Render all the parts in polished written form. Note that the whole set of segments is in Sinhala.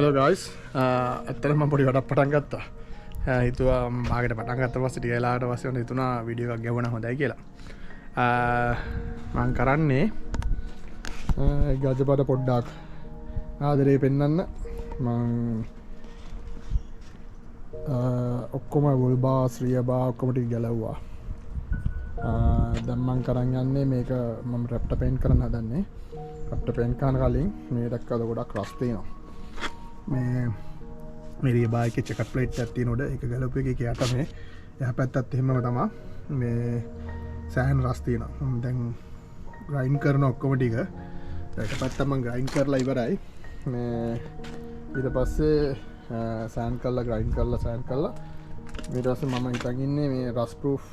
Hello guys, ඇත්තටම මම පොඩි වැඩක් පටන් ගත්තා. හිතුවා භාගයට පටන් ගත්ත පස්සේ ටික වෙලාවට පස්සේ හිතුණා වීඩියෝ එකක් ගෙවුණා හොඳයි කියලා. මම කරන්නේ ගජපද පොඩ්ඩක් ආදරේ පෙන්නන්න. මම ඔක්කොම වුල්බා ශ්‍රියබා ඔක්කොම ටික ගැලවුවා. දැන් මම කරන් යන්නේ මේක මම රැප්ට පේන්ට් කරන්න හදන්නේ. රැප්ට පේන්ට් කරන කලින් මේ දැක්කද ගොඩක් රස් තියෙනවා. මේ බායික චෙකට් ප්ලේට් එකක් තියෙන උඩ ඒක ගලපු එකේ යට මේ එහා පැත්තත් එහෙමම තමයි මේ සෑහෙන රස් තියෙනවා. මම දැන් ග්‍රයින්ඩ් කරන ඔක්කොම ටික ඊට පස්සේ මම ග්‍රයින්ඩ් කරලා ඉවරයි. මේ ඊට පස්සේ සෑන්ඩ් කරලා ග්‍රයින්ඩ් කරලා සෑන්ඩ් කරලා ඊට පස්සේ මම හිතන් ඉන්නේ මේ රස් ප්‍රූෆ්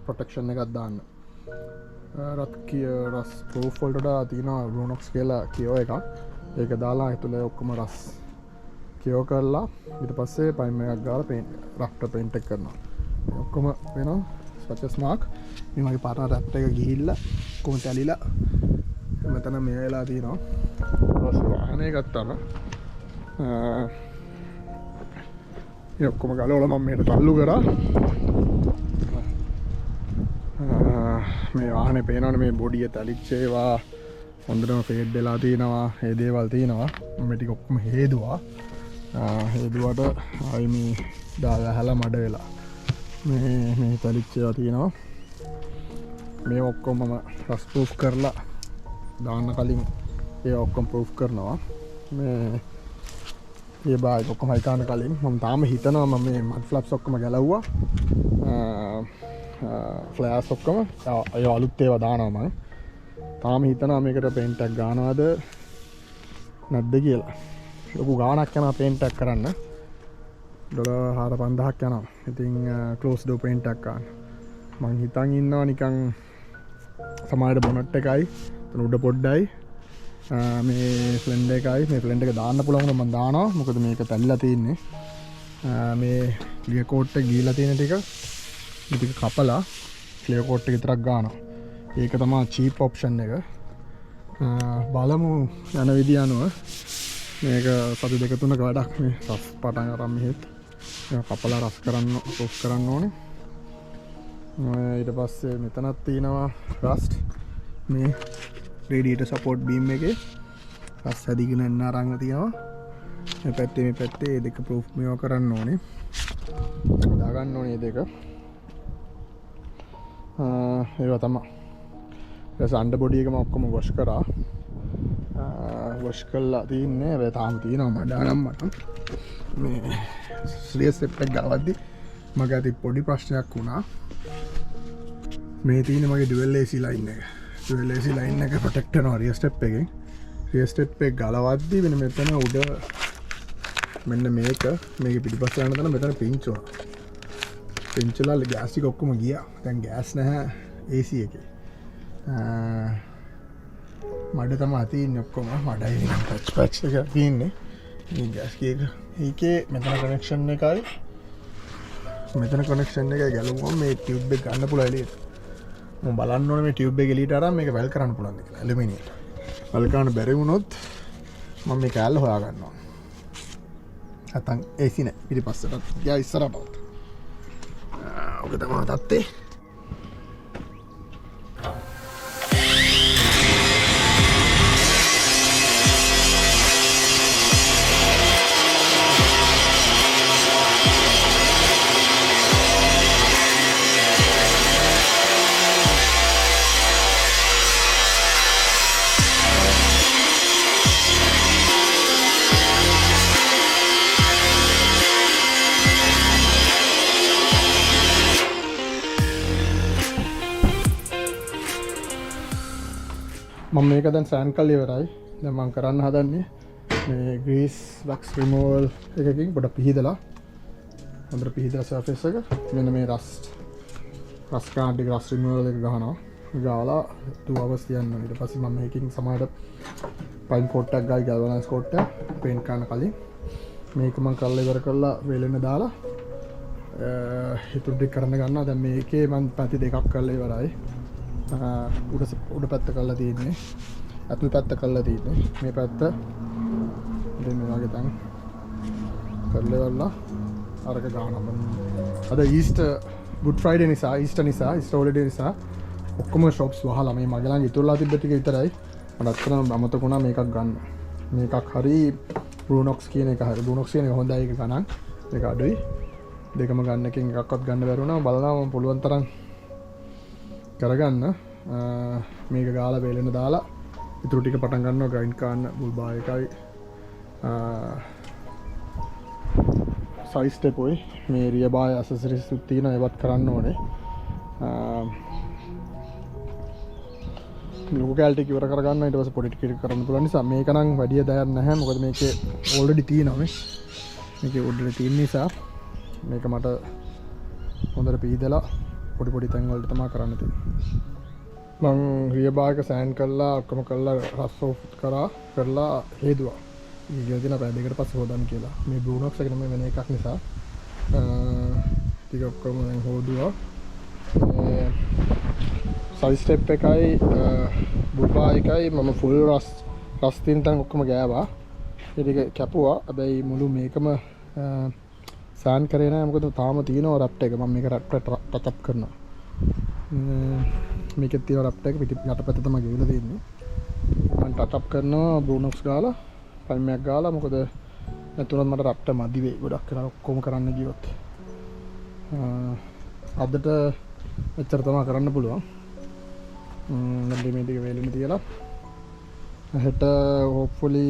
ප්‍රොටෙක්ෂන් එකක් දාන්න. රස් ප්‍රූෆ් වලට තියෙනවා රෝනොක්ස් කියලා කියෝ එකක්. ඒක දාලා ඇතුලේ ඔක්කොම රස් කියෝ කරලා ඊට පස්සේ පයිම් එකක් ගාලා රැප්ට පේන්ට් එක කරනවා. ඔක්කොම වෙනවා ස්වචස් මාක්. මේ මගේ පාර්ට්නර් රැප්ට එක ගිහිල්ලා කොහොම තැලිලා මෙතන මේ වෙලා තියෙනවා. ඊට වාහනේ ගත්තාම මේ ඔක්කොම ගලවලා මම මේකට තල්ලු කරා. මේ වාහනේ පේනවනේ මේ බොඩිය තැලිච්ච ඒවා හොඳටම ෆේඩ් වෙලා තියෙනවා. ඒ දේවල් තියෙනවා. මේ ටික ඔක්කොම හේදුවා. හේදුවට ආයි මේ දාලා හැලා මඩ වෙලා. මේ තැලිච්ච ඒවා තියෙනවා. මේ ඔක්කොම මම රස් ප්‍රූෆ් කරලා දාන්න කලින් ඒ ඔක්කොම ප්‍රූෆ් කරනවා. මේ බායික් ඔක්කොම හිතාන කලින් මම තාම හිතනවා මම මේ මඩ් ෆ්ලැප්ස් ඔක්කොම ගැලවුවා. ෆ්ලෑස් ඔක්කොම අය අලුත් ඒවා දානවා මම. තාම හිතනවා මේකට පේන්ට් එකක් ගන්නවද නැද්ද කියලා. ලොකු ගාණක් යනවා පේන්ට් එකක් කරන්න. $4,000ක් යනවා. ඉතින් ක්ලෝස් ඩෝ පේන්ට් එකක් ගන්න. මං හිතන් ඉන්නවා නිකන් සමහරට බොනට් එකයි උඩ පොඩ්ඩයි මේ ෆ්ලෙන්ඩ් එකයි මේ ෆ්ලෙන්ඩ් එක දාන්න පුළුවන් වුණා මම දානවා. මොකද මේක තැල්ලා තියෙන්නේ. මේ ක්ලියර් කෝට් එක ගිහලා තියෙන ටික ටික කපලා ක්ලියර් කෝට් එක විතරක් ගන්නවා. ඒක තමයි චීප් ඔප්ෂන් එක. බලමු යන විදිය අනුව මේක සති දෙක තුනක වැඩක්. මේ රස් පටන් අරන් මෙහෙත් කපලා රස් කරන්න ප්‍රූෆ් කරන්න ඕනේ. ඊට පස්සේ මෙතනක් තියෙනවා රස්ට් මේ රේඩියේටර් සපෝට් බීම් එකේ රස් හැදිගෙන යන අරන් තියෙනවා. මේ පැත්තේ දෙක ප්‍රූෆ් මේව කරන්න ඕනේ. දාගන්න ඕනේ දෙක. ඒවා තමයි. ඊට අන්ඩර් බොඩි එකම ඔක්කොම වොෂ් කරා. වොෂ් කළා තින්නේ. ඒ තාම තියෙනවා මඩානම් මට. මේ ස්ලියර් ස්ටෙප් එක ගාවද්දි මගේ අතේ පොඩි ප්‍රශ්නයක් වුණා. මේ තියෙන මගේ ඩුවල් AC ලයින් එක. ඩුවල් AC ලයින් එක ප්‍රොටෙක්ට් කරනවා රියර් ස්ටෙප් එකෙන්. රියර් ස්ටෙප් එක ගලවද්දි මෙන්න මෙතන උඩ මෙන්න මේක පිටිපස්ස යන තැන මෙතන පින්ච් වුණා. පින්ච්ලා ගෑස් ටික ඔක්කොම ගියා. දැන් ගෑස් නැහැ AC එකේ. මඩ තමයි තියෙන්නේ ඔක්කොම. මඩයි පැච් එක තියෙන්නේ. මේ ගෑස් එක ඒකේ මෙතන කනෙක්ෂන් එකයි මෙතන කනෙක්ෂන් එකයි ගැලුවම මේ ටියුබ් එක ගන්න පුළුවන් එළියට. මම බලන්න ඕනේ මේ ටියුබ් එක එළියට අරන් මේක වැල් කරන්න පුළුවන්ද කියලා. ඇලුමිනියම්. වැල් කරන්න බැරි වුණොත් මම මේ කෑල්ල හොයා ගන්නවා. නැත්තම් AC නෑ පිටිපස්සට. ගියා ඉස්සරහට. ඔක තමයි තත්ත්වේ. මම මේක දැන් සෑන්ඩ් කරලා ඉවරයි. දැන් මම කරන්න හදන්නේ මේ ග්‍රීස් වැක්ස් රිමූවල් එකකින් පොඩ්ඩක් පිහිදලා හොඳට පිහිදලා සර්ෆේස් එක මෙන්න මේ රස් කාඩ් එක රස් රිමූවල් එක ගහනවා. ගාලා 2 hours තියන්න. ඊට පස්සේ මම මේකෙන් සමහරට පයින් කෝට් එකක් ගායි ගල්වනයිස් කෝට් එක පේන්ට් කරන්න කලින් මේක මම කරලා ඉවර කරලා වේලෙන්න දාලා හිතුරු ටික කරන්න ගන්නවා. දැන් මේකේ මම පැති දෙකක් කරලා ඉවරයි. උඩ පැත්ත කරලා තියෙන්නේ. අතුල් පැත්ත කරලා තියෙන්නේ. මේ පැත්ත ඉතින් මේ වගේ තැන් කරලෙවල්ලා අරක ගානම අද ඊස්ටර් ගුඩ් ෆ්‍රයිඩේ නිසා ඊස්ටර් හොලිඩේ නිසා ඔක්කොම ෂොප්ස් වහලා මේ මගේ ළඟ ඉතුරුලා තිබ්බ ටික විතරයි මට අත්තරම අමතකුණා මේකක් ගන්න මේකක් හරි බ්‍රූනොක්ස් කියන එක හරි බ්‍රූනොක්ස් කියන එක හොඳයි ඒක ගණන් ඒක අඩුයි දෙකම ගන්න එකෙන් එකක්වත් ගන්න බැරි වුණා බලනවා මම පුළුවන් තරම් කරගන්න මේක ගාලා වේලෙන දාලා ඉතුරු ටික පටන් ගන්නවා ග්‍රයින්ඩ් කරන්න බුල්බා එකයි සයිස් ටෙපොයි මේ රියබාය ඇසසරිස් උත් තියෙනවා ඒවත් කරන්න ඕනේ ලොකු කැලටි ඉවර කරගන්න ඊට පස්සේ පොඩි ටික කරන්න පුළුවන් නිසා මේක නම් වැඩි දෙයක් නැහැ මොකද මේකේ ඕල්රෙඩි තියෙනවා මේකේ ඕල්රෙඩි තියෙන නිසා මේක මට හොඳට පීදලා පොඩි පොඩි තැන් වලට තමයි කරන්න තියෙන්නේ මං රියබායක සෑන් කරලා ඔක්කොම කරලා රස් ඔෆ් කරලා හේදුවා ඊගිය දින පැය දෙකකට පස්සේ හොදන්න කියලා මේ බ්‍රූනොක්ස් එක නෙමෙයි වෙන එකක් නිසා ටික ඔක්කොම දැන් හොදුවා සයිස් ස්ටෙප් එකයි බුල්බා එකයි මම ෆුල් රස් තියෙන තැන් ඔක්කොම ගෑවා ඒ ටික කැපුවා හැබැයි මුළු මේකම සෑන් කරේ නැහැ මොකද තාම තියෙනවා රැප්ට් එක මම මේක රැප් කරනවා මේකේ තියෙන රැප්ට් එක යටපැත්ත තමයි ගෙවිලා තියෙන්නේ මම ටච් කරනවා බ්‍රූනොක්ස් ගාලා ෆයිමයක් ගාලා මොකද නැතුණත් මට රැප්ට් මදි වෙයි ගොඩක් කරලා ඔක්කොම කරන්න ගියොත් අදට එච්චර තමයි කරන්න පුළුවන් නැත්නම් මේ ටික වේලෙන්න තියලා හෙට හොප්ෆුලි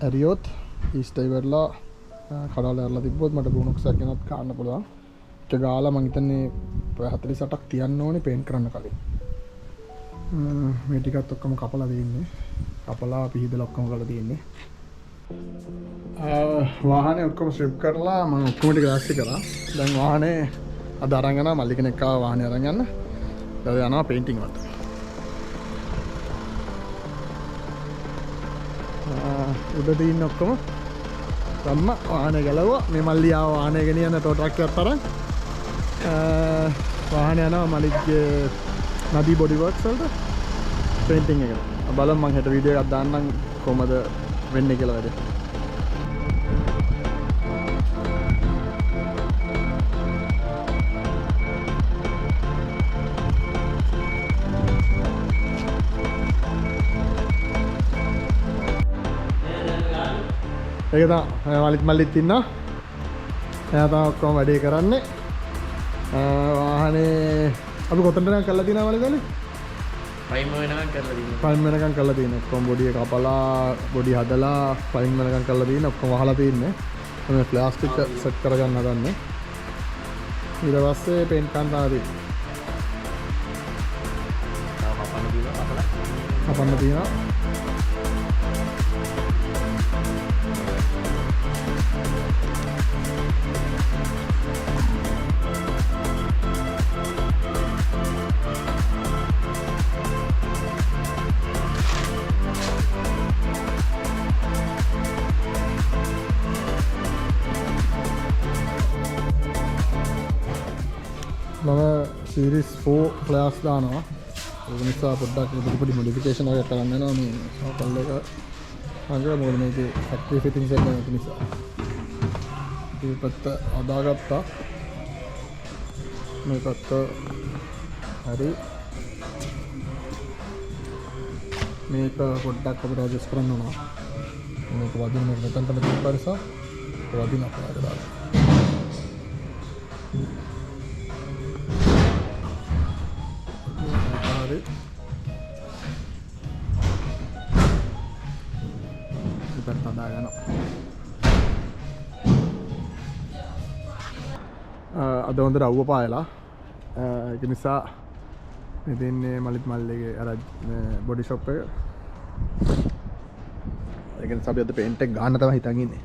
ඇරියොත් ඊස්ටර් ඉවරලා කඩාලා ඇරලා තිබ්බොත් මට බ්‍රූනොක්ස් එකක් ගෙනත් ගන්න පුළුවන් ඒක ගාලා මං හිතන්නේ 48ක් තියන්න ඕනේ පේන්ට් කරන්න කලින් මේ ටිකත් ඔක්කොම කපලා තියෙන්නේ කපලා පිහිදලා ඔක්කොම කරලා තියෙන්නේ වාහනේ ඔක්කොම ස්ට්‍රිප් කරලා මම ඔක්කොම ටික ගාස්ටි කරා දැන් වාහනේ අද අරන් යනවා මල්ලි කෙනෙක් ආවා වාහනේ අරන් යන්න දැන් යනවා පේන්ටිං වලට උඩ තියෙන ඔක්කොම ධම්ම වාහනේ ගලවුවා මේ මල්ලි ආව වාහනේ ගෙනියන්න ටෝ ට්‍රක් එකක් තරම් වාහනේ යනවා මල්ලිගේ නදී බොඩි වර්ක්ස් වලට පේන්ටිං එකට බලමු මම හෙට වීඩියෝ එකක් දාන්නම් කොහමද වෙන්නේ කියලා වැඩේ ඒක තමයි මල්ලිත් ඉන්නවා එයා තමයි ඔක්කොම වැඩේ කරන්නේ වාහනේ අපි කොතනද කරලා තියෙනවා මල්ලි දැන් ෆයිම් වෙනකන් කරලා තියෙනවා ඔක්කොම බොඩි එක කපලා බොඩි හදලා ෆයිම් වෙනකන් කරලා තියෙනවා ඔක්කොම වහලා තියෙන්නේ මේ ප්ලාස්ටික් සෙට් කරගන්න හදන්නේ ඊට පස්සේ පේන්ට් කරන්න ආදී කපන්න තියෙනවා මම සීරීස් 4 ෆ්ලෑෂ් දානවා ඒක නිසා පොඩ්ඩක් පොඩි මොඩිෆිකේෂන් එකක් කරන්න වෙනවා මේ සාකල් එක අංග මොකද මේකේ ෆැක්ටරි ෆිටින්ග්ස් එක නැති නිසා මේ පැත්ත අදාගත්තා මේ පැත්ත හරි මේක පොඩ්ඩක් අපිට ඇඩ්ජස්ට් කරන්න ඕන මේක වදින මේක මෙතනට තිබ්බ නිසා වදින අපරාධ දාලා අද හොඳට අවුව පායලා ඒක නිසා මේ දෙන්නේ මලිත් මල්ලිගේ අර බොඩි ෂොප් එක ඒක නිසා අපි අද පේන්ට් එක ගන්න තමයි හිතන් ඉන්නේ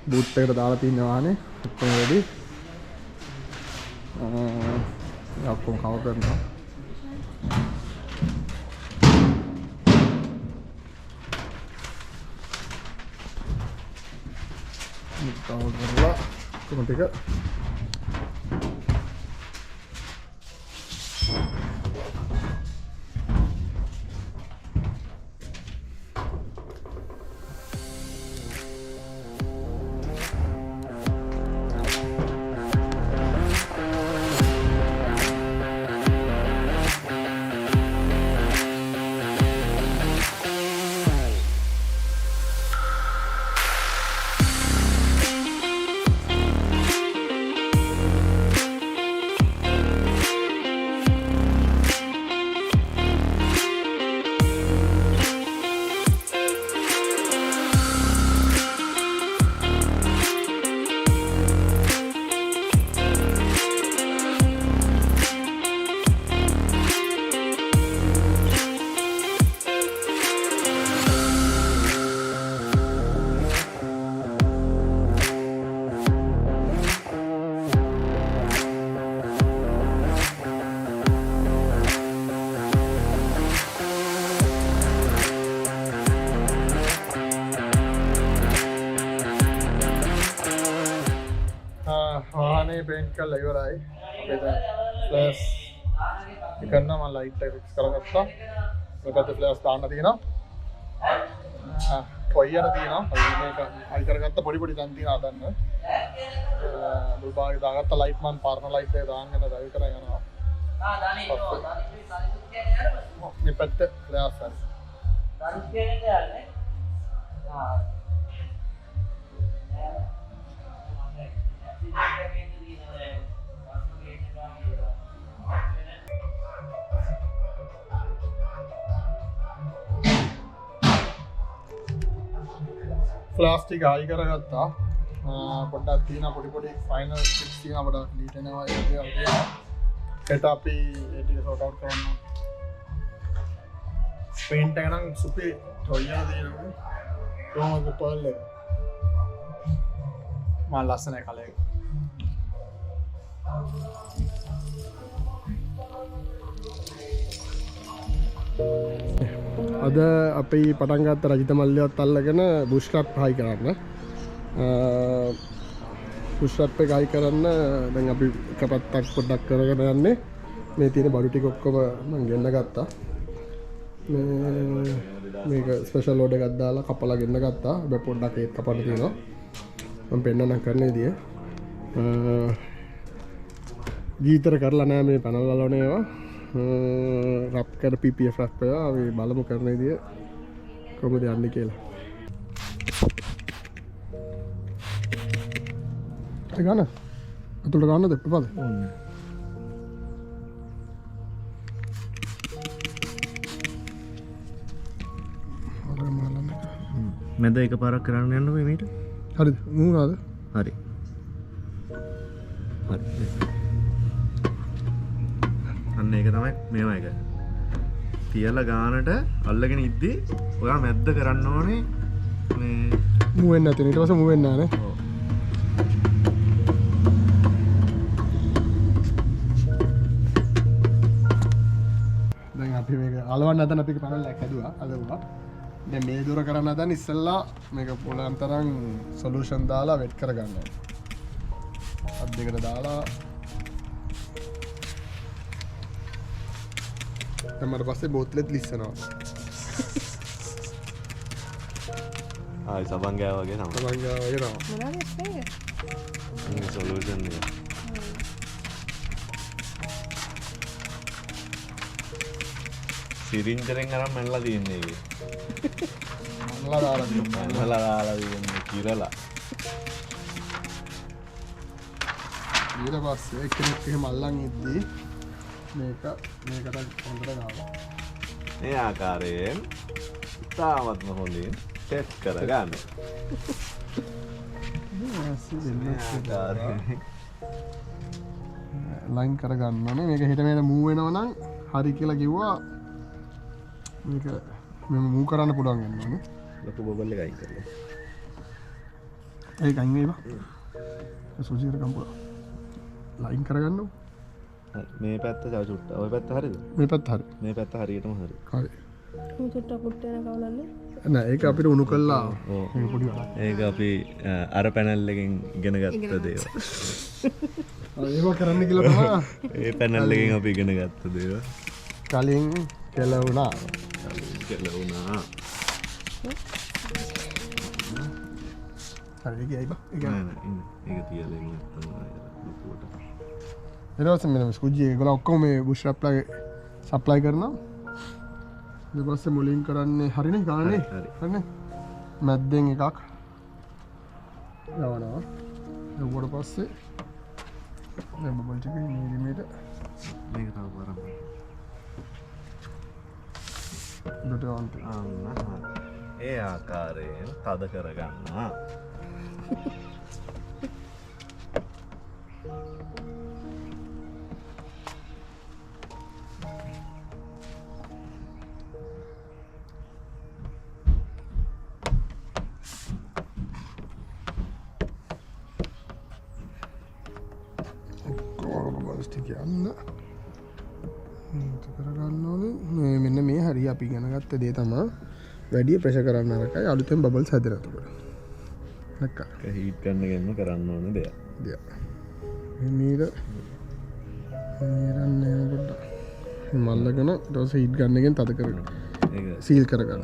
බූට් එකට දාලා තියෙන වාහනේ ඔක්කොම රෙඩි ඔක්කොම කවර් කරනවා කවර් කරලා කොහොමද ටික පේන්ට් කරලා ඉවරයි. අපි දැන් ෆ්ලෑෂ් එකන්න මම ලයිට් එක ෆික්ස් කරගත්තා. මේකට ෆ්ලෑෂ් දාන්න තියෙනවා. කොයියර තියෙනවා. මේක අයි කරගත්ත පොඩි තැන් තියෙනවා හදන්න. දුල්බාගේ දාගත්ත ලයිට් මම පරණ ලයිට් එක දාන්න යන ඩ්‍රයිව් කරගෙන යනවා. මේ පැත්තේ ෆ්ලෑෂ් හරි. ප්ලාස්ටික් ආයි කරගත්තා. පොඩ්ඩක් තියෙන පොඩි ෆයිනල් ස්ටික්ස් තියෙනවා අපිට ලීට් එනවා ඒ වගේ. ඒකට අපි ඒ ටික සෝට් අවුට් කරන්න. පේන්ට් එක නම් සුපේ ටොයියා දෙනවා. කොහොමද පර්ල් එක? මා ලස්සනයි කලර් එක. අද අපි පටන් ගත්ත රජිත මල්ලියත් අල්ලගෙන බුෂ් රැප් හයි කරන්න. බුෂ් රැප් එක හයි කරන්න දැන් අපි එක පැත්තක් පොඩ්ඩක් කරගෙන යන්නේ. මේ තියෙන බඩු ටික ඔක්කොම මම ගෙන්න ගත්තා. මේක ස්පෙෂල් ලෝඩ් එකක් දාලා කපලා ගෙන්න ගත්තා. හැබැයි පොඩ්ඩක් ඒත් කපන්න තියෙනවා. මම පෙන්නන්න කරන විදිය. ජීවිතර කරලා නෑ මේ පැනල් වලනේ ඒවා. රප් කර PPF රප් එක අපි බලමු කරන විදිය කොහොමද යන්නේ කියලා. ඒ ගන්න. අතුලට ගන්නද එපපාද? ඕනේ. මැද එකපාරක් කරන්න යන්න ඕනේ මේට. හරිද? නුනාද? හරි. හරි. අන්න ඒක තමයි මේවා එක. තියලා ගානට අල්ලගෙන ඉද්දි ඔයා මැද්ද කරන්න ඕනේ මේ මූ වෙන්න නැති ඊට පස්සේ මූ වෙන්න නැහැ නේ. ඔව්. දැන් අපි මේක අලවන්න හදන අපි පැනල් එකක් හැදුවා අලවුවා. දැන් මේ දොර කරන්න හදන ඉස්සෙල්ලා මේක පොළොන් තරම් සොලියුෂන් දාලා වෙට් කරගන්න ඕනේ. අත් දෙකට දාලා තමර පස්සේ බෝතලෙත් ලිස්සනවා. ආයි සබන් ගෑ වගේ තමයි. සබන් ගෑ වගේ තමයි. මොනවද ස්ප්‍රේ එක? මේ සොලියුෂන් එක. සිරින්ජරෙන් අරන් මැනලා තියන්නේ ඒක. මල්ලා දාලා තියෙනවා. මැනලා දාලා තියන්නේ කිරලා. ඊට පස්සේ කෙනෙක් එහෙම අල්ලන් ඉද්දී මේකට හොඳට දාලා මේ ආකාරයෙන් ඉතාමත්ම හොඳින් සෙට් කරගන්න. මේ ආකාරයෙන් ලයින් කරගන්න ඕනේ. මේක හිත මේක මූව් වෙනවා නම් හරි කියලා කිව්වා. මේක මෙම මූව් කරන්න පුළුවන් වෙන්න ඕනේ. ලොකු බබල් එකයි කරලා. ඒක අයින් වේවා. සුජීර කම්පුවා. ලයින් කරගන්න ඕනේ. මේ පැත්ත තව චුට්ට. ওই පැත්ත හරියද? මේ පැත්ත හරි. මේ පැත්ත හරියටම හරි. හරි. මුතුට කුට්ට වෙන කවුලන්නේ? නෑ ඒක අපිට උණු කළා. ඔව්. මේක පොඩි වැඩක්. ඒක අපි අර පැනල් එකෙන් ඉගෙන ගත්ත දේවල්. ඒව කරන්න කියලා තමයි ඒ පැනල් එකෙන් අපි ඉගෙන ගත්ත දේවල්. කලින් කෙලවුණා. කියලා වුණා. හරි ගියයි බා. ඒක නෑ නෑ ඉන්න. ඒක තියලා ඉන්න තමයි ලොකුවට. ඊට පස්සේ මෙන්න ස්කුජ්ජි ඒගොල්ලෝ ඔක්කොම මේ බුෂ් රැප්ලයි සප්ලයි කරනවා. ඊට පස්සේ මුලින් කරන්නේ හරිනේ ගානේ. හරිනේ. මැද්දෙන් එකක් යවනවා. ඊට පස්සේ මේ බබල් ටික මිලිමීටර් මේක තව පාරක්. දෙටවන්ට අන්න ඒ ආකාරයෙන් තද කරගන්නවා. යන්න කරගන්න ඕනේ. මෙන්න මේ හරි අපි ඉගෙන ගත්ත දේ තමයි වැඩි ප්‍රෙෂර් කරන්න නරකයි. අලුතෙන් බබල්ස් හැදෙනවා. හීට් කරන්න ගන්න කරන්න ඕනේ දෙයක්. නීර නීරන්නේ පොඩ්ඩක් මල්ලගෙන ඊට පස්සේ හීට් ගන්න එකෙන් තද කරගෙන ඒක සීල් කරගන්න.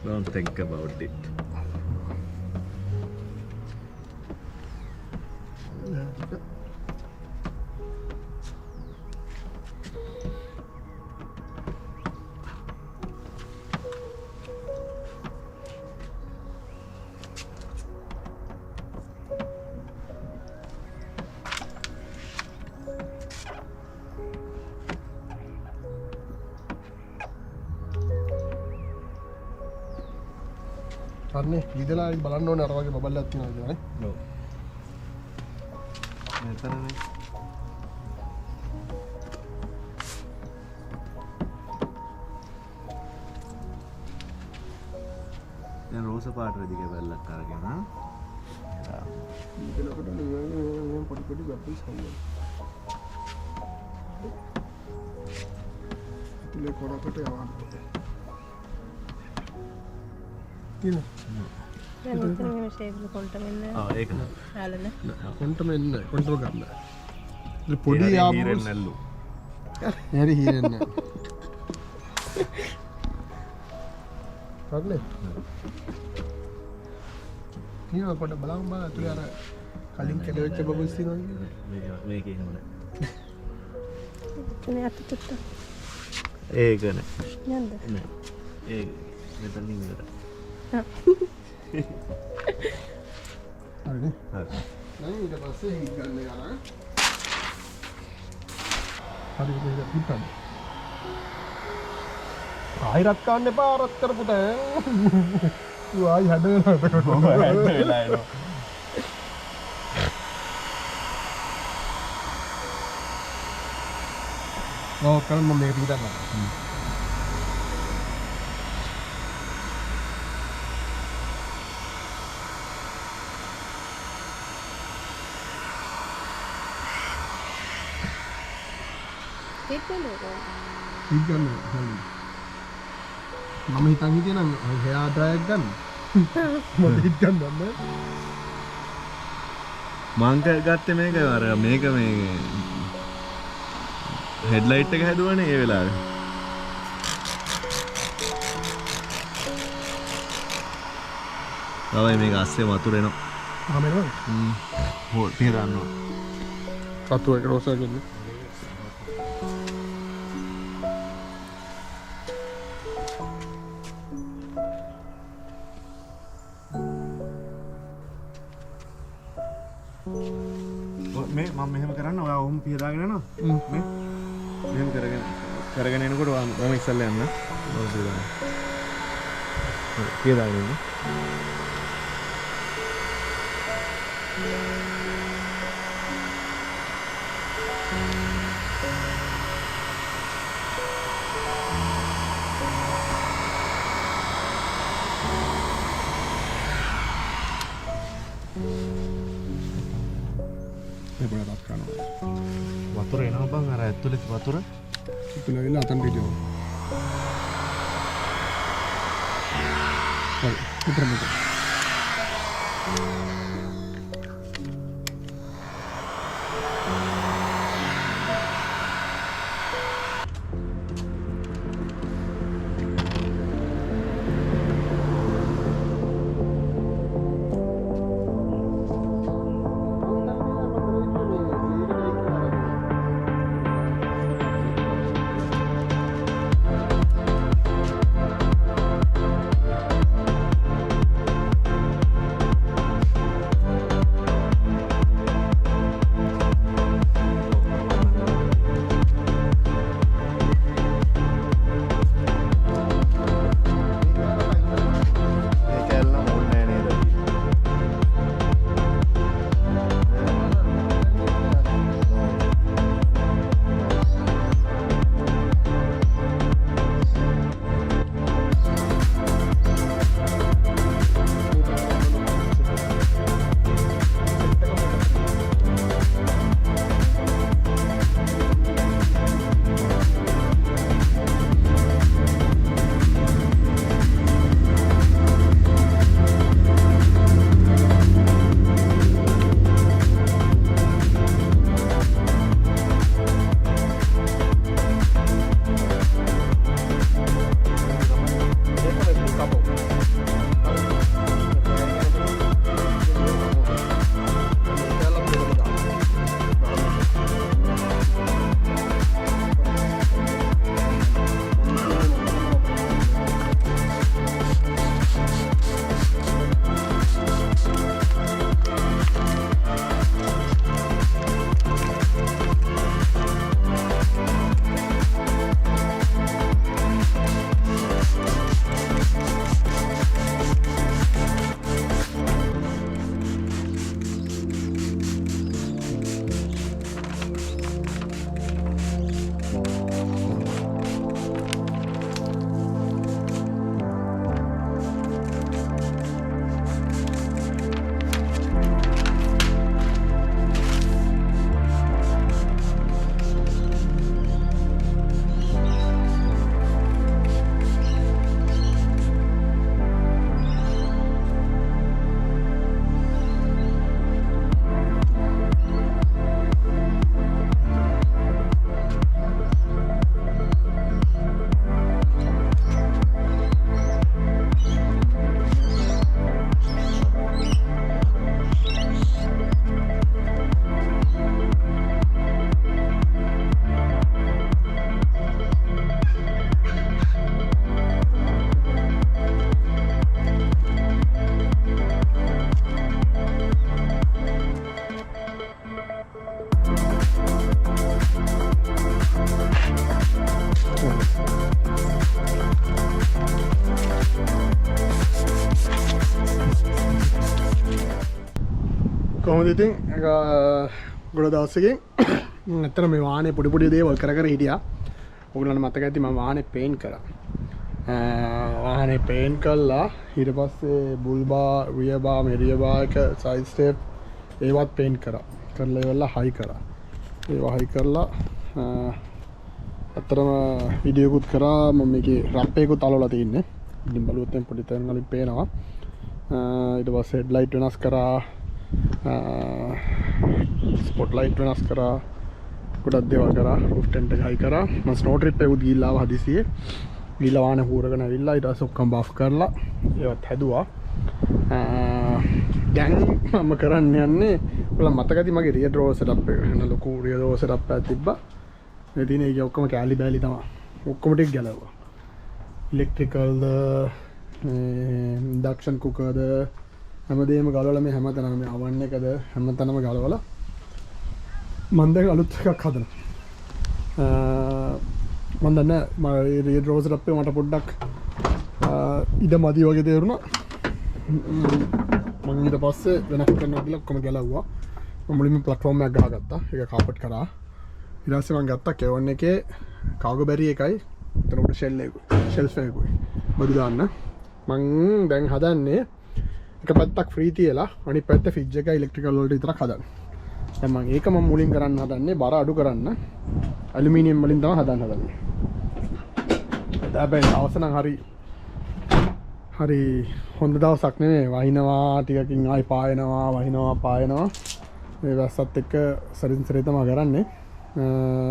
don't think about it. හරිනේ ඉඳලා බලන්න ඕනේ අර වගේ බබල්ලක් තියෙනවා කියලා නේ. No. මෙතනනේ. දැන් රෝස පාට රෙදිගේ බැලක් අරගෙන ඉඳලකට මේ පොඩි පොඩි බබල්ස් හම්බෙනවා. ඉතින් කොරකට යවන්න. තියෙන දැන් මෙතන මෙහෙම ෂේප් එක කොන්ට මෙන්න ඒක යාලන කොන්ටම එන්න කොන්ටම ගන්න. ඉතින් පොඩි ආපු හීරෙන් නැල්ලු. හරි හීරෙන්න. හරිනේ. තියෙන කොට බලන්න බා ඇතුලේ අර කලින් කෙලවෙච්ච බබල්ස් තියෙනවා කියන්නේ. මේකේ එහෙම නෑ. තුනේ අත තුත්ත ඒක නෑ. නේද? නෑ. ඒක මෙතනින් ඉවරයි. හරිනේ. හරි. දැන් ඊට පස්සේ හීට් ගන්න යනවා. හරි මේක පිටන්න. ආයිරත් කන්න එපා රත් කරපු තැන්. ඌ ආයි හැඩ වෙනවා. හැඩ වෙලා එනවා. ඔව් කරන් මම මේක පිටන්න. හීට් වෙනවා. හීට් ගන්න. හරි. මම හිතන් හිටියේ නම් හෙයා ඩ්‍රයර් ගන්න. මම හීට් ගන්න ඕනේ. මං ගත්තේ මේක අර මේක මේ හෙඩ්ලයිට් එක හැදුවනේ ඒ වෙලාවේ. තමයි මේක අස්සේ වතුර එනවා. ආමෙනවා. හොල් පිහ දාන්නවා. සතු එක රෝසා ගන්න. මේ මම මෙහෙම කරන්න ඔයා ඔහොම පිහ දාගෙන යනවා. මේ මෙහෙම කරගෙන එනකොට ඔයාම ඉස්සල්ලා යන්න. ඔව් පිහ දාන්න. පිහ දාගෙන ඉන්න. මේ පොඩක් කරනවා. වතුර එනවා බං අර ඇතුලේ වතුර. ඉතලවිල අතන් පිටියෝ. හරි. උතර මෙතන. කොහොමද ඉතින් ගොඩ දවසකින් ඇත්තට මේ වාහනේ පොඩි පොඩි දේවල් කර කර හිටියා. ඔයගොල්ලන්ට මතක ඇති මම වාහනේ පේන්ට් කරා. වාහනේ පේන්ට් කළා ඊට පස්සේ බුල් බා, රියර් බා, මෙරියර් බා එක සයිඩ් ස්ටෙප් ඒවත් පේන්ට් කරා. කරලා ඉවරලා හයි කරා. ඒවා හයි කරලා අතරම වීඩියෝකුත් කරා. මම මේකේ රප්පේකුත් අලවලා තින්නේ. ඉතින් බලුවොත් දැන් පොඩි තැන් වලින් පේනවා. ඊට පස්සේ හෙඩ්ලයිට් වෙනස් කරා. ස්පොට්ලයිට් වෙනස් කරා. ගොඩක් දේවල් කරා. රූෆ් ටෙන්ට් එක හයි කරා. මම ස්නෝ ට්‍රිප් එකකුත් ගිහිල්ලා ආවා හදිසියේ. ගිහිල්ලා වාහනේ හූරගෙන ඇවිල්ලා ඊට පස්සේ ඔක්කොම බෆ් කරලා ඒවත් හැදුවා. දැන් මම කරන්න යන්නේ ඔයාලා මතක ඇති මගේ රියර් ඩ්‍රෝවර් සෙටප් එක. එන ලොකු රියර් ඩ්‍රෝවර් සෙටප් එකක් තිබ්බා. මේ තියෙන ඒක ඔක්කොම කැලි බෑලි තමයි. ඔක්කොම ටික ගැලවුවා. ඉලෙක්ට්‍රිකල්ද ඉන්ඩක්ෂන් කුකර්ද හැමදේම ගලවලා මේ හැමතැනම මේ oven එකද හැමතැනම ගලවලා මම දැන් අලුත් එකක් හදනවා. මම දන්නේ මම රියර් ඩ්‍රෝවර් සෙටප් එක මට පොඩ්ඩක් ඉඩ මදි වගේ තේරුණා. මම ඊට පස්සේ වෙනස් කරනවා කියලා ඔක්කොම ගැලවුවා. මම මුලින්ම ප්ලැට්ෆෝම් එකක් ගහගත්තා. ඒක කාපට් කරා. ඊට පස්සේ මම ගත්තා කෙවන් එකේ කාගෝ බැරි එකයි එතන උඩ ෂෙල්ෆ් එකකුයි බඩු දාන්න. මම දැන් හදන්නේ එක පැත්තක් ෆ්‍රී තියලා අනිත් පැත්ත ෆ්‍රිජ් එක ඉලෙක්ට්‍රිකල් වලට විතරක් හදන්න. දැන් මම ඒක මුලින් කරන්න හදන්නේ බර අඩු කරන්න. ඇලුමිනියම් වලින් තමයි හදන්නේ. හැබැයි අවසන් හරි හොඳ දවසක් නෙමෙයි. වහිනවා ටිකකින් ආයි පායනවා. මේ වැස්සත් එක්ක සරින් සරේ තමයි කරන්නේ.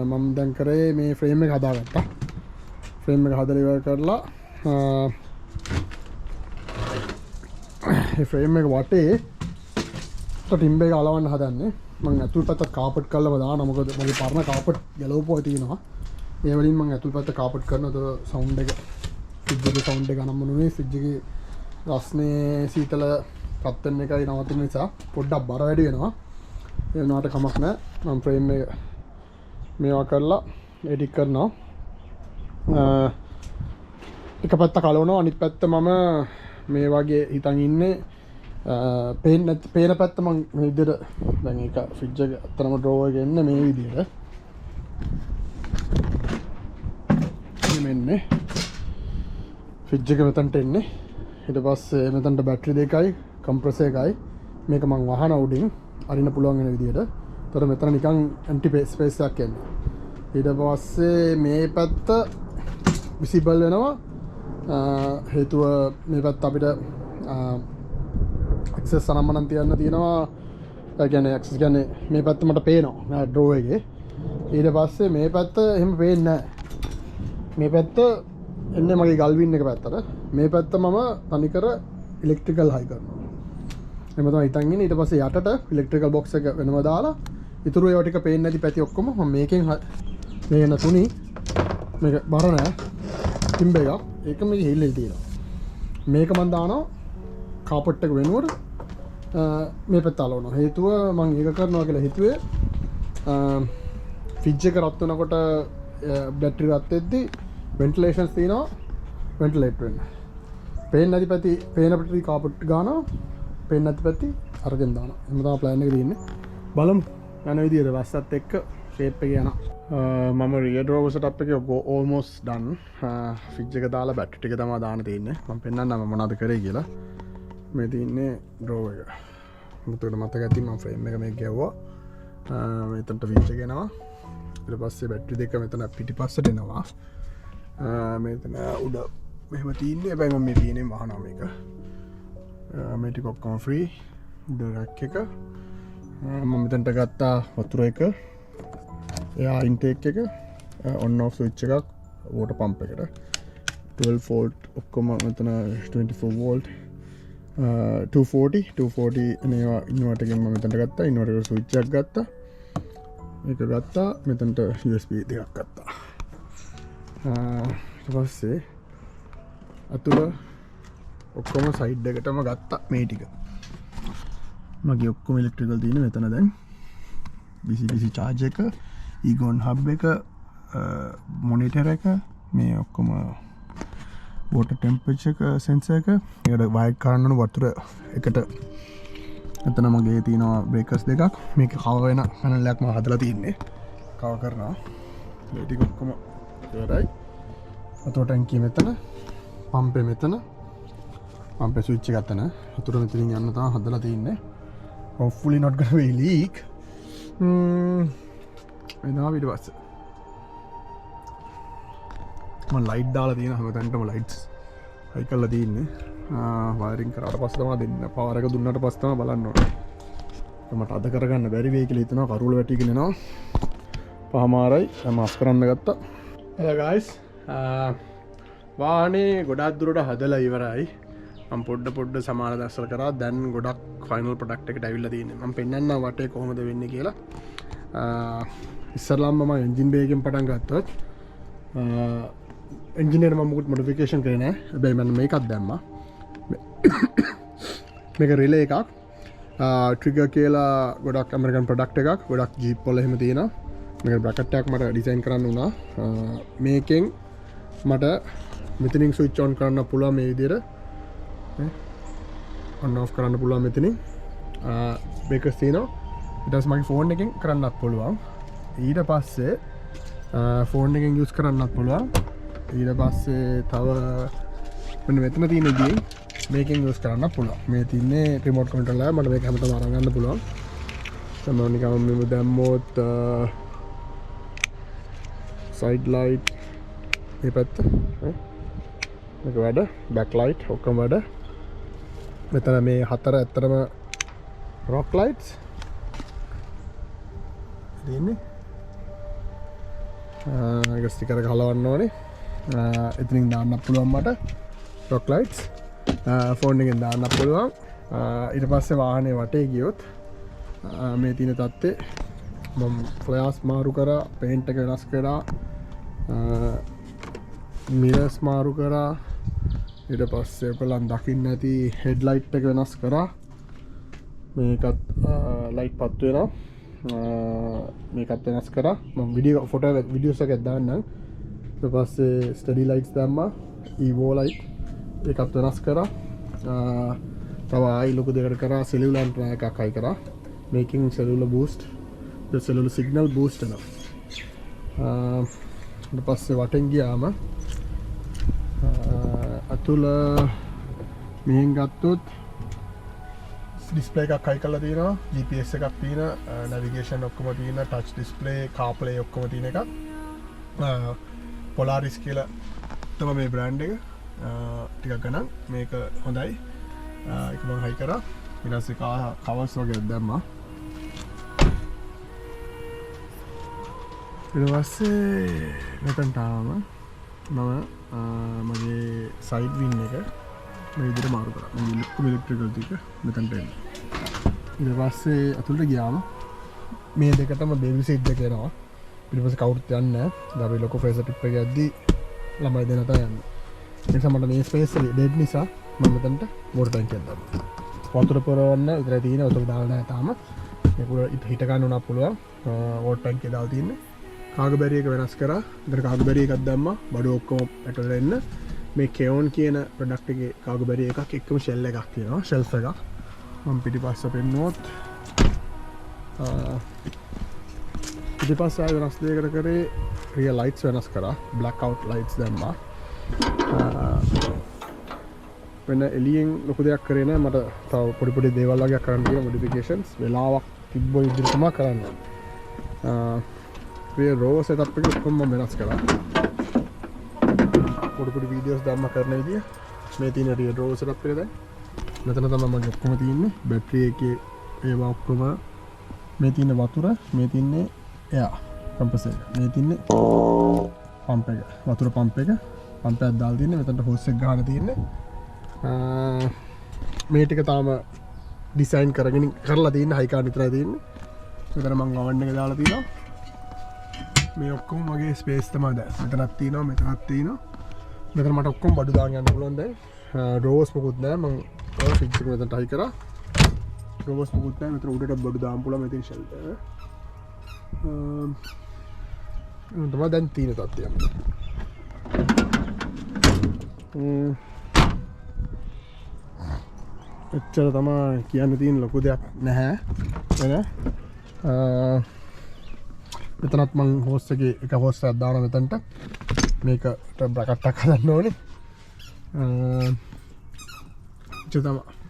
මම දැන් කරේ මේ ෆ්‍රේම් එක හදාගත්තා. ෆ්‍රේම් එක හදලා ඉවර කරලා මේ ෆ්‍රේම් එක වටේ ටිම්බර් එක අලවන්න හදන්නේ. මම ඇතුල් පැත්ත කාපට් කරලාම දානවා. මොකද මගේ පරණ කාපට් යලවපුවා තියෙනවා. ඒ වලින් මම ඇතුල් පැත්ත කාපට් කරනවා. ඒතර සවුන්ඩ් එක ෆ්‍රිජ් එකේ සවුන්ඩ් එක අනම්මනුනේ. ෆ්‍රිජ් එකේ රස්නේ සීතල පත්තන් එකයි නවතින නිසා පොඩ්ඩක් බර වැඩි වෙනවා. ඒ වුණාට කමක් නැහැ. මම ෆ්‍රේම් එක මේවා කරලා එඩිට් කරනවා. එක පැත්ත කලවනවා අනිත් පැත්ත මම මේ වගේ හිතන් ඉන්නේ පේන පැත්ත මම මේ විදිහට දැන් ඒක ෆ්‍රිජ් එක අතරම ඩ්‍රෝවර් එක එන්නේ මේ විදිහට මෙන්න ෆ්‍රිජ් එක මෙතනට එන්නේ ඊට පස්සේ මෙතනට බැටරි දෙකයි කම්ප්‍රෙසර් එකයි මේක මම වහන උඩින් අරින්න පුළුවන් වෙන විදිහට. ඒතර මෙතන නිකන් ඇන්ටි ස්පේස් එකක් එන්නේ. ඊට පස්සේ මේ පැත්ත විසිබල් වෙනවා. හේතුව මේ පැත්ත අපිට ඇක්සස් අනම්මනම් තියන්න තියෙනවා. ඒ කියන්නේ ඇක්සස් කියන්නේ මේ පැත්ත මට පේනවා ඩ්‍රෝ එකේ. ඊට පස්සේ මේ පැත්ත එහෙම පේන්නේ නැහැ. මේ පැත්ත එන්නේ මගේ ගල්වින් එක පැත්තට. මේ පැත්ත මම තනිකර ඉලෙක්ට්‍රිකල් හයි කරනවා. එහෙම තමයි හිතන් ඉන්නේ. ඊට පස්සේ යටට ඉලෙක්ට්‍රිකල් බොක්ස් එක වෙනම දාලා ඉතුරු ඒවා ටික පේන්නේ නැති පැති ඔක්කොම මම මේකෙන් මේ එන තුනි මේක බර නැහැ. ටිම්බ එක ඒක මේක හිල්ලෙල් තියෙනවා. මේක මම දානවා කාපට් එක වෙනුවට මේ පැත්ත අලවනවා. හේතුව මම ඒක කරනවා කියලා හිතුවේ ෆ්‍රිජ් එක රත් වෙනකොට බැටරි රත් වෙද්දි වෙන්ටිලේෂන්ස් තියෙනවා වෙන්ටිලේට් වෙන්න. පේන්නේ නැති පැති පේන පැති කාපට් ගන්නවා. පේන්නේ නැති පැති අරගෙන දානවා. එහෙම තමයි ප්ලෑන් එක තියෙන්නේ. බලමු යන විදියට වැස්සත් එක්ක ෂේප් එක යනවා. මම රියර් ඩ්‍රෝවර් සෙටප් එකේ almost done. ෆ්‍රිජ් එක දාලා බැටරි ටික තමයි දාන්න තියෙන්නේ. මම පෙන්නන්නම් මොනවද කරේ කියලා. මේ තියෙන්නේ ඩ්‍රෝවර් එක. මුතුට මතක ඇති මම ෆ්‍රේම් එක මේක ගැව්වා. මෙතනට ෆ්‍රිජ් එක එනවා. ඊට පස්සේ බැටරි දෙක මෙතන පිටිපස්සට එනවා. මෙතන උඩ මෙහෙම තියෙන්නේ. හැබැයි මම මේ තියෙන්නේ වහනවා මේක. මේ ටික ඔක්කොම ෆ්‍රී. උඩ රැක් එක. මම මෙතනට ගත්තා වතුර එක. එයා ඉන්ටේක් එක ඔන් ඔෆ් ස්විච් එකක් වෝටර් පම්ප් එකට 12 වෝල්ට් ඔක්කොම මෙතන 24 වෝල්ට් 240 එනවා ඉන්වර්ටර් එකෙන් මම මෙතනට ගත්තා ඉන්වර්ටර් එක ස්විච් එකක් ගත්තා මේක ගත්තා මෙතනට USB දෙකක් ගත්තා ඊට පස්සේ අතුල ඔක්කොම සයිඩ් එකටම ගත්තා මේ ටික මගේ ඔක්කොම ඉලෙක්ට්‍රිකල් තියෙන මෙතන දැන් BCBC charge එක ඊගොන් හබ් එක මොනිටර් එක මේ ඔක්කොම වෝටර් ටෙම්පරේචර් එක සෙන්සර් එක ඒකට වයර් කරන්න ඕන වතුර එකට එතන මගේ තියෙනවා බ්‍රේකර්ස් දෙකක් මේක කව වෙන පැනලයක්ම හදලා තියන්නේ කව කරනවා ටික ඔක්කොම ඉවරයි වතුර ටැංකිය මෙතන පම්පේ මෙතන පම්පේ ස්විච් එක ගන්න වතුර මෙතනින් යන්න තමයි හදලා තියන්නේ hopefully not gonna be leak එනවා ඊට පස්සේ මම ලයිට් දාලා තියෙන හැමතැනටම ලයිට්ස් හයි කරලා තියන්නේ වයරින් කරාට පස්සේ තමයි දෙන්න පවර් එක දුන්නාට පස්සේ තමයි බලන්න ඕනේ මට අද කරගන්න බැරි වෙයි කියලා හිතනවා කරුල වැටිගෙන එනවා පහමාරයි මම අස් කරන්න ගත්තා hello guys වාහනේ ගොඩක් දුරට හදලා ඉවරයි මම පොඩ්ඩ සමාන දැස්සල කරා දැන් ගොඩක් ෆයිනල් ප්‍රොඩක්ට් එකට ඇවිල්ලා තියෙන්නේ මම පෙන්නන්නම් වටේ කොහොමද වෙන්නේ කියලා ඉස්සරලාම මම එන්ජින් බේ එකෙන් පටන් ගත්තොත් එන්ජින් එකට මම මුකුත් මොඩිෆිකේෂන් කරේ නැහැ හැබැයි මම මේකක් දැම්මා මේක රිලේ එකක් ට්‍රිගර් කියලා ගොඩක් ඇමරිකන් ප්‍රොඩක්ට් එකක් ගොඩක් ජීප් වල එහෙම තියෙනවා මේක බ්‍රැකට් එකක් මට ඩිසයින් කරන්න වුණා මේකෙන් මට මෙතනින් ස්විච් ඔන් කරන්න පුළුවන් මේ විදිහට ඔන් ඔෆ් කරන්න පුළුවන් මෙතනින් බ්‍රේකර්ස් තියෙනවා ඊට පස්සේ මගේ ෆෝන් එකෙන් කරන්නත් පුළුවන් ඊට පස්සේ ෆෝන් එකෙන් යූස් කරන්නත් පුළුවන් ඊට පස්සේ තව මෙන්න මෙතන තියෙන දේ මේකෙන් යූස් කරන්න පුළුවන් මේ තින්නේ රිමෝට් කන්ට්‍රෝලර් එක මට මේක හැමතැනම අරන් ගන්න පුළුවන් තමයි නිකන් මෙව දැම්මොත් සයිඩ් ලයිට් මේ පැත්ත මේක වැඩ බෑක් ලයිට් ඔක්කොම වැඩ මෙතන මේ හතර ඇත්තටම රොක් ලයිට්ස් තියෙන්නේ ඒක ස්ටිකර් එක හලවන්න ඕනේ එතනින් දාන්න පුළුවන් මට රොක් ලයිට්ස් ෆෝන් එකෙන් දාන්න පුළුවන් ඊට පස්සේ වාහනේ වටේ ගියොත් මේ තියෙන තත්ත්වේ මම ෆ්ලෑෂ් මාරු කරා පේන්ට් එක වෙනස් කරා මිරර්ස් මාරු කරා ඊට පස්සේ ඔයගොල්ලන් දකින්න ඇති හෙඩ්ලයිට් එක වෙනස් කරා මේකත් ලයිට් පත්තු වෙනවා මේකත් වෙනස් කරා මම වීඩියෝස් එකක් දාන්නම් ඊට පස්සේ ස්ටඩි ලයිට්ස් දැම්මා ඊවෝ ලයිට් ඒකත් වෙනස් කරා තව ආයි ලොකු දෙකට කරා සෙලියුලර් ඇන්ටනා එකක් හයි කරා මේකින් cellular boost cellular signal boost වෙනවා ඊට පස්සේ වටෙන් ගියාම අතුල මෙහෙන් ගත්තොත් ඩිස්ප්ලේ එකක් හයි කරලා තියෙනවා GPS එකක් තියෙන නැවිගේෂන් ඔක්කොම තියෙන ටච් ඩිස්ප්ලේ කාප්ලේ ඔක්කොම තියෙන එකක් Polaris කියලා තමයි මේ බ්‍රෑන්ඩ් එක ටිකක් ගණන් මේක හොඳයි ඒක මම හයි කරා ඊට පස්සේ කවර්ස් වගේ දැම්මා ඊට පස්සේ මෙතනට ආවම මම මගේ සයිඩ් වින් එක මේ විදිහට මාරු කරා මගේ ඉලෙක්ට්‍රිකල් ටික මෙතනට එන්න ඊට පස්සේ අතුලට ගියාම මේ දෙකටම බේබි සීට් දෙක එනවා ඊට පස්සේ කවුරුත් යන්නේ නැහැ දරුවෝ ලොකු ෆේස් ටිප් එක යද්දි ළමයි දෙන්න තමයි යන්නේ ඒ නිසා මට මේ ස්පේස් එක ඩෙඩ් නිසා මම මෙතනට වෝටර් ටැංකියක් දානවා වතුර පුරවන්න විතරයි තියෙන්නේ වතුර දාලා නැහැ තාම මේක හිට ගන්න උනා පුළුවන් වෝටර් ටැංකිය දාලා තියෙන්නේ කාගබැරි එක වෙනස් කරා ඉතින් කාගබැරි එකක් දැම්මා බඩු ඔක්කොම ඇටවල එන්න මේ කෙයොන් කියන ප්‍රොඩක්ට් එකේ කාගබැරි එකක් එක්කම ෂෙල් එකක් තියෙනවා ෂෙල්ෆ් එකක් මම පිටිපස්ස පෙන්නුවොත් පිටිපස්ස ආය වෙනස් දෙයකට කරේ රියල් ලයිට්ස් වෙනස් කරා බ්ලැක් අවුට් ලයිට්ස් දැම්මා වෙන එළියෙන් ලොකු දෙයක් කරේ නැහැ මට තව පොඩි දේවල් වගේ කරන්න තියෙන මොඩිෆිකේෂන්ස් වෙලාවක් තිබ්බ විදිහට තමයි කරන්නේ මේ රෝ සෙටප් එක ඔක්කොම මම වෙනස් කරා පොඩි වීඩියෝස් දාන්න කරන විදිය මේ තියෙන රියල් රෝ සෙටප් එක දැන් මෙතන තමයි මම ඔක්කොම තියෙන්නේ බැටරි එකේ ඒවා ඔක්කොම මේ තියෙන වතුර මේ තියෙන්නේ එයා කම්ප්‍රෙසර් මේ තියෙන්නේ පම්ප් එක වතුර පම්ප් එක පම්ප් එකක් දාලා තියෙන්නේ මෙතනට හෝස් එක ගහන තියෙන්නේ මේ ටික තාම ඩිසයින් කරලා තියෙන්නේ හයි කාඩ් විතරයි තියෙන්නේ මෙතන මම oven එක දාලා තියෙනවා මේ ඔක්කොම මගේ ස්පේස් තමයි දැන් මෙතනක් තියෙනවා මෙතනක් තියෙනවා මෙතන මට ඔක්කොම බඩු දාන්න යන්න පුළුවන් දැන් රෝස් මොකුත් නැහැ මම ෆික්ස් එක මෙතනට හයි කරා රෝස් මොකුත් නැහැ මෙතන උඩට බඩු දාන්න පුළුවන් මෙතන ෂෙල්ෆ් එක තමයි දැන් තියෙන තත්ත්වය එච්චර තමා කියන්න තියෙන ලොකු දෙයක් නැහැ වෙන මෙතනත් මං හෝස් එකේ එක හෝස් එකක් දානවා මෙතනට මේකට බ්‍රැකට් එකක් හදන්න ඕනේ එච්චර තමා